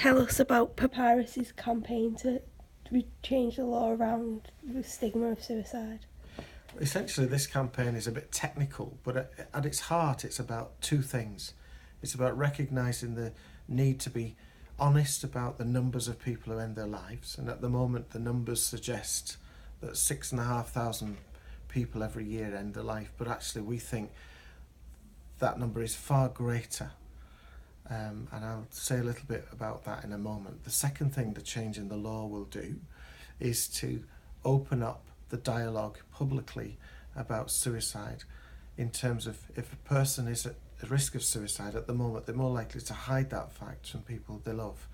tell us about Papyrus's campaign to change the law around the stigma of suicide? Essentially, this campaign is a bit technical, but at its heart, it's about two things. It's about recognising the need to be honest about the numbers of people who end their lives, and at the moment, the numbers suggest that 6,500 people every year end their life, but actually, we think that number is far greater. And I'll say a little bit about that in a moment. The second thing the change in the law will do is to open up the dialogue publicly about suicide, in terms of if a person is at risk of suicide at the moment, they're more likely to hide that fact from people they love.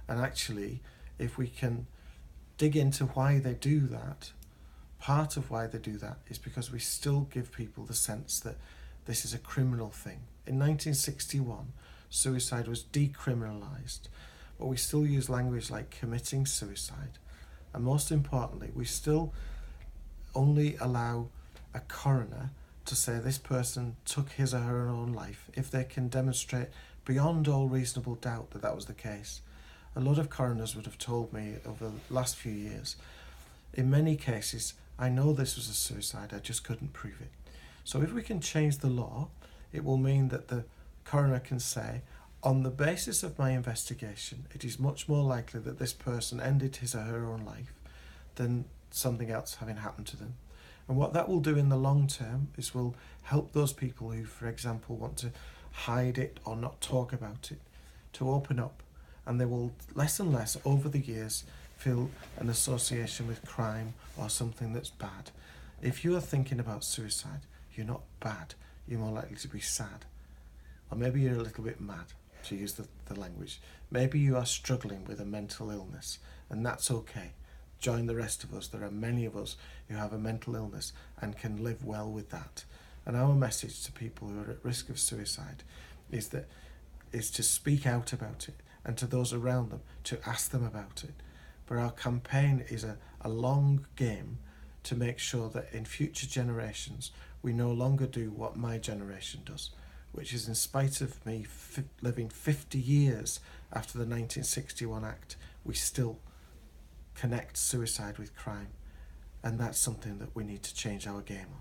And actually, if we can dig into why they do that, part of why they do that is because we still give people the sense that this is a criminal thing. In 1961, suicide was decriminalised, but we still use language like committing suicide. And most importantly, we still only allow a coroner to say this person took his or her own life if they can demonstrate beyond all reasonable doubt that that was the case. A lot of coroners would have told me over the last few years, in many cases, I know this was a suicide, I just couldn't prove it. So if we can change the law, it will mean that the coroner can say, on the basis of my investigation, it is much more likely that this person ended his or her own life than something else having happened to them. And what that will do in the long term is will help those people who, for example, want to hide it or not talk about it, to open up, and they will less and less over the years feel an association with crime or something that's bad. If you are thinking about suicide, you're not bad, you're more likely to be sad. Or maybe you're a little bit mad, to use the language. Maybe you are struggling with a mental illness, and that's okay. Join the rest of us. There are many of us who have a mental illness and can live well with that. And our message to people who are at risk of suicide is to speak out about it, and to those around them to ask them about it. But our campaign is a long game to make sure that in future generations we no longer do what my generation does, which is, in spite of me living 50 years after the 1961 Act, we still connect suicide with crime. And that's something that we need to change our game on.